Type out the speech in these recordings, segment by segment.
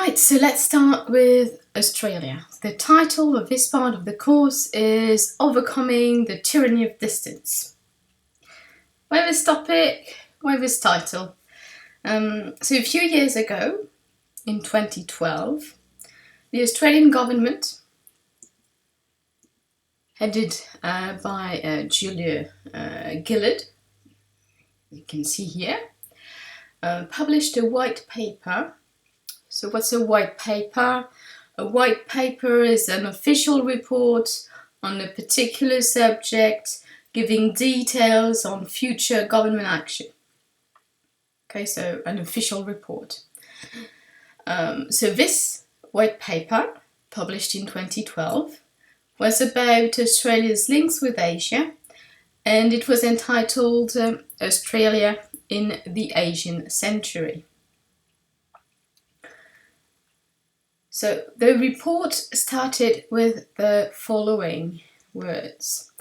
Right, so let's start with Australia. The title of this part of the course is Overcoming the Tyranny of Distance. Why this topic? Why this title? So a few years ago, in 2012, the Australian government, headed by Julia Gillard, you can see here, published a white paper. So what's a white paper? A white paper is an official report on a particular subject, giving details on future government action. Okay, so an official report. So this white paper, published in 2012, was about Australia's links with Asia, and it was entitled Australia in the Asian Century. So the report started with the following words.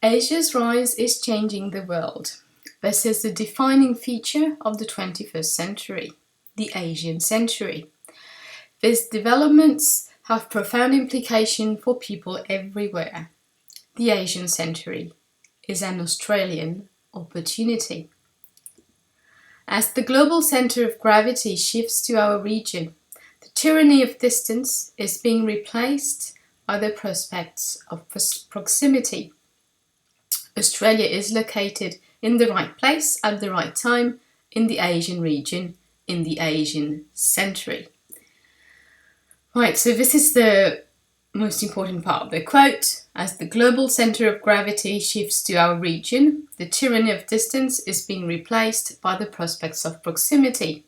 Asia's rise is changing the world. This is the defining feature of the 21st century, the Asian century. These developments have profound implications for people everywhere. The Asian century is an Australian opportunity. As the global centre of gravity shifts to our region, the tyranny of distance is being replaced by the prospects of proximity. Australia is located in the right place at the right time in the Asian region in the Asian century. Right, so this is the most important part of the quote. As the global centre of gravity shifts to our region, the tyranny of distance is being replaced by the prospects of proximity.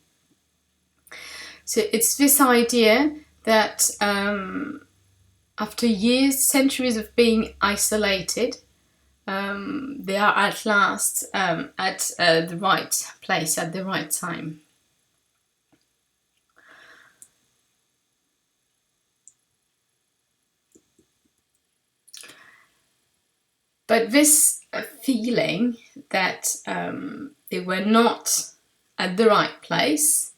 So it's this idea that after years, centuries of being isolated, they are at last at the right place at the right time. But this feeling that they were not at the right place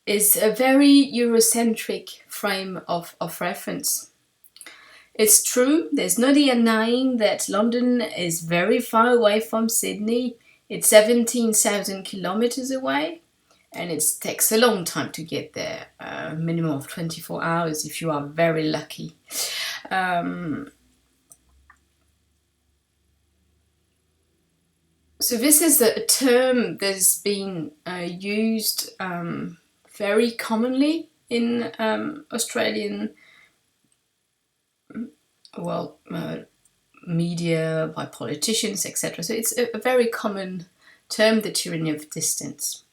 is a very Eurocentric frame of reference. It's true, there's no denying that London is very far away from Sydney. It's 17,000 kilometers away, and it takes a long time to get there, a minimum of 24 hours if you are very lucky. So this is a term that's been used very commonly in Australian media, by politicians, etc. So it's a very common term, the tyranny of distance.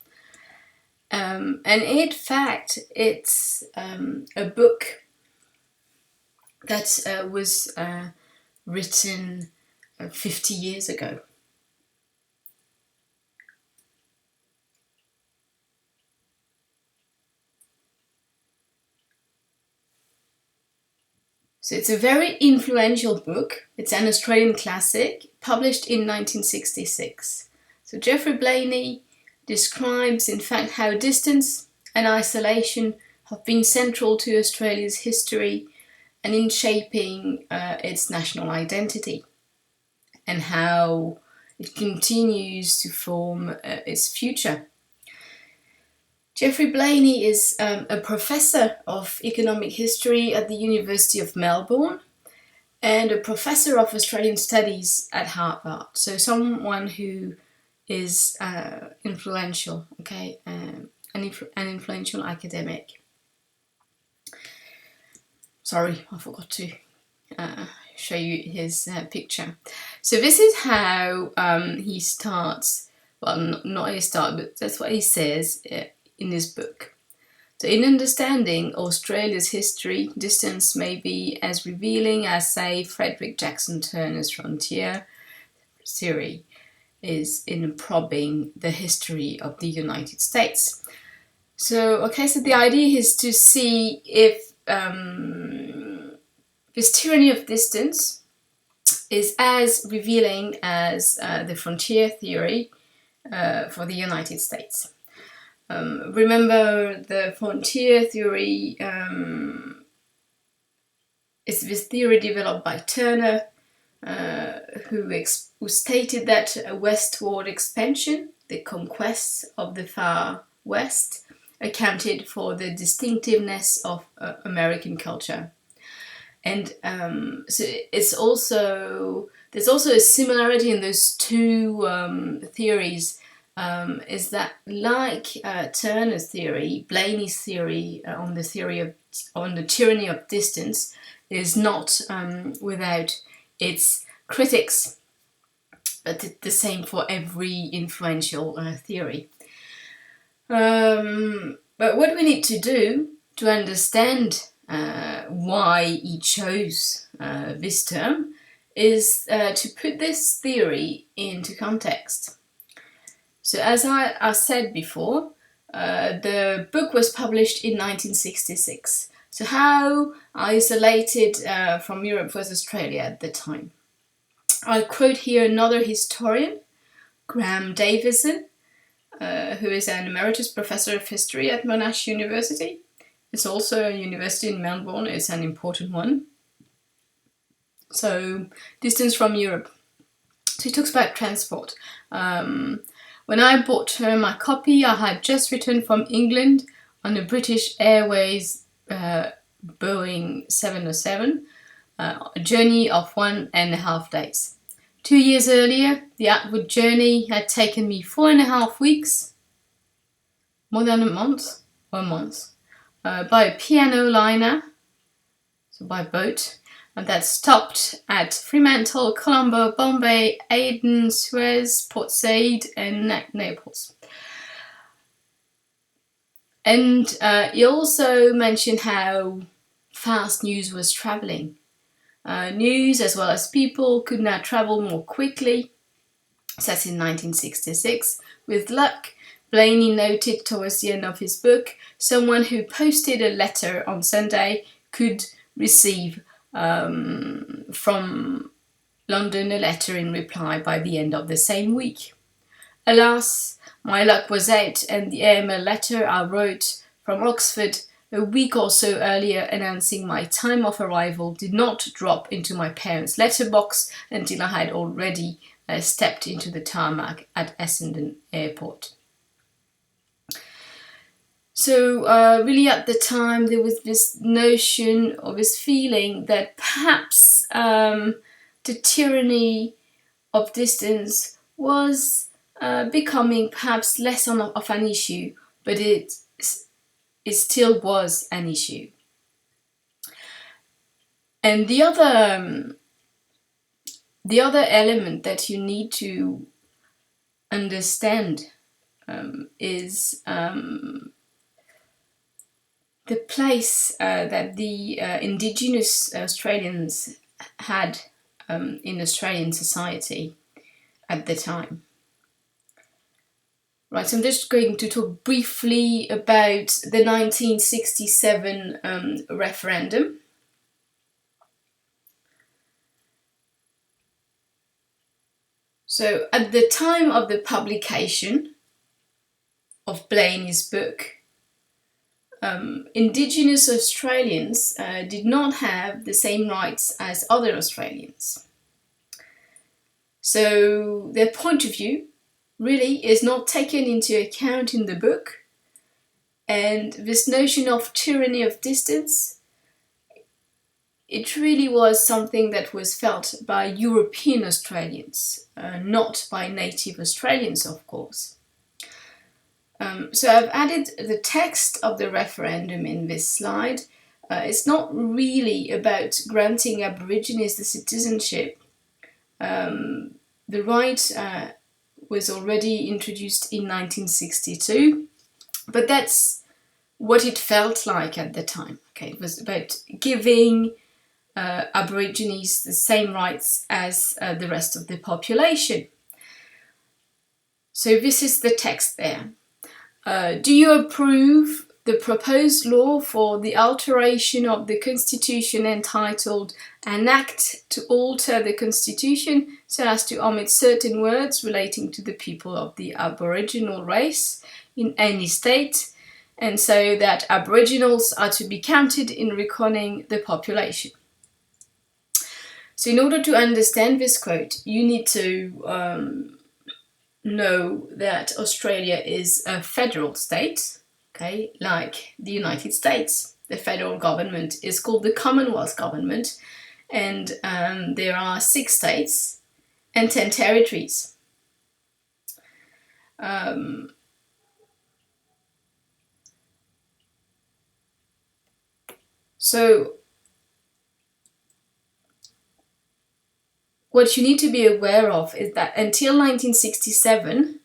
And in fact, it's a book that was written 50 years ago. So it's a very influential book. It's an Australian classic, published in 1966. So Geoffrey Blainey describes, in fact, how distance and isolation have been central to Australia's history and in shaping its national identity, and how it continues to form its future. Geoffrey Blainey is a professor of economic history at the University of Melbourne and a professor of Australian studies at Harvard. So someone who is influential, okay, an influential academic. Sorry, I forgot to show you his picture. So this is how he starts, well, not his start, but that's what he says in his book. So in understanding Australia's history, distance may be as revealing as, say, Frederick Jackson Turner's frontier theory is in probing the history of the United States. So, okay, so the idea is to see if this tyranny of distance is as revealing as the frontier theory for the United States. Remember the frontier theory is this theory developed by Turner, who stated that a westward expansion, the conquest of the far west, accounted for the distinctiveness of American culture. And so there's also a similarity in those two theories, is that like Turner's theory, Blaney's theory on the tyranny of distance is not without its critics, but it's the same for every influential theory. But what we need to do to understand why he chose this term is to put this theory into context. So as I said before, the book was published in 1966. So how isolated from Europe was Australia at the time? I'll quote here another historian, Graham Davison, who is an emeritus professor of history at Monash University. It's also a university in Melbourne, it's an important one. So, distance from Europe. So he talks about transport. When I bought my copy, I had just returned from England on a British Airways Boeing 707, a journey of 1.5 days. 2 years earlier, the outward journey had taken me 4.5 weeks, more than a month, by a piano liner, so by boat, and that stopped at Fremantle, Colombo, Bombay, Aden, Suez, Port Said, and Naples. And he also mentioned how fast news was travelling. News as well as people could now travel more quickly. So that's in 1966. With luck, Blaney noted towards the end of his book, someone who posted a letter on Sunday could receive from London a letter in reply by the end of the same week. Alas, my luck was out, and the AML letter I wrote from Oxford a week or so earlier announcing my time of arrival did not drop into my parents' letterbox until I had already stepped into the tarmac at Essendon Airport. So really at the time there was this notion or this feeling that perhaps the tyranny of distance was becoming perhaps less of an issue, but it still was an issue. And the other element that you need to understand is the place that the Indigenous Australians had in Australian society at the time. Right, so I'm just going to talk briefly about the 1967 referendum. So at the time of the publication of Blaney's book, Indigenous Australians did not have the same rights as other Australians. So their point of view really is not taken into account in the book, and this notion of tyranny of distance, it really was something that was felt by European Australians, not by native Australians, of course. So I've added the text of the referendum in this slide. It's not really about granting Aborigines the citizenship. The right was already introduced in 1962, but that's what it felt like at the time. Okay, it was about giving Aborigines the same rights as the rest of the population. So this is the text there. Do you approve the proposed law for the alteration of the Constitution entitled An Act to Alter the Constitution so as to omit certain words relating to the people of the Aboriginal race in any state, and so that Aboriginals are to be counted in reckoning the population. So in order to understand this quote, you need to know that Australia is a federal state, okay, like the United States. The federal government is called the Commonwealth Government, and there are 6 states and 10 territories. So what you need to be aware of is that until 1967,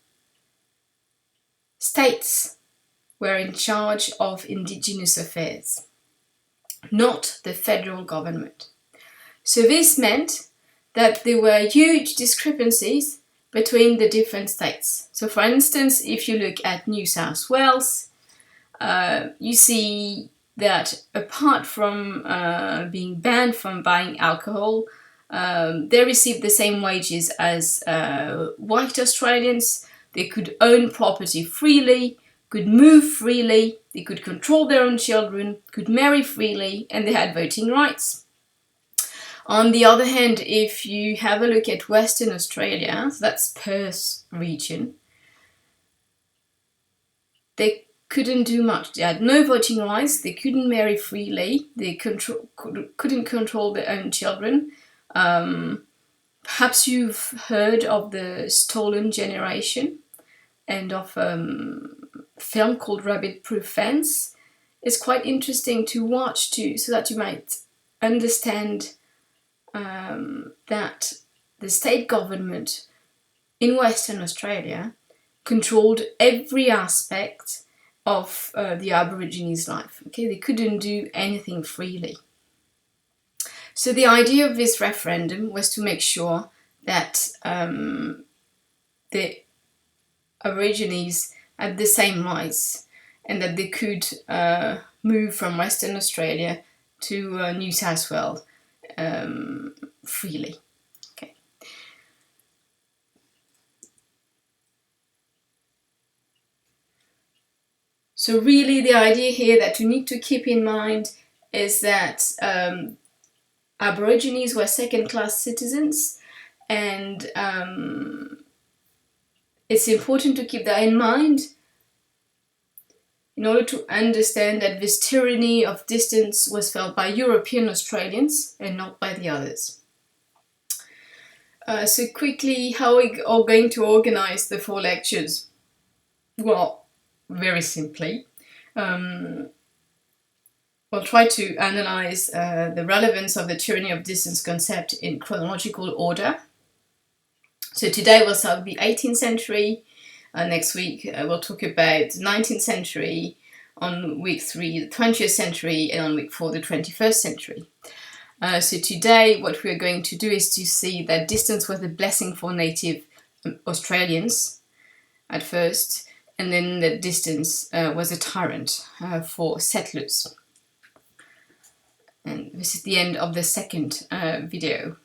states were in charge of Indigenous affairs, not the federal government. So this meant that there were huge discrepancies between the different states. So for instance, if you look at New South Wales, you see that apart from being banned from buying alcohol, they received the same wages as white Australians. They could own property freely, could move freely, they could control their own children, could marry freely, and they had voting rights. On the other hand, if you have a look at Western Australia, so that's Perth region, they couldn't do much. They had no voting rights, they couldn't marry freely, they couldn't control their own children. Perhaps you've heard of the Stolen Generation and of a film called Rabbit Proof Fence. It's quite interesting to watch too, so that you might understand that the state government in Western Australia controlled every aspect of the Aborigines' life. Okay, they couldn't do anything freely. So the idea of this referendum was to make sure that the Aborigines had the same rights and that they could move from Western Australia to New South Wales freely. Okay. So really the idea here that you need to keep in mind is that Aborigines were second-class citizens, and it's important to keep that in mind in order to understand that this tyranny of distance was felt by European Australians and not by the others. So quickly, how are we going to organize the 4 lectures? Well, very simply. We'll try to analyze the relevance of the tyranny of distance concept in chronological order. So today we'll start with the 18th century. Next week we'll talk about the 19th century, on week 3 the 20th century, and on week 4 the 21st century. So today what we're going to do is to see that distance was a blessing for native Australians at first, and then that distance was a tyrant for settlers. And this is the end of the second video.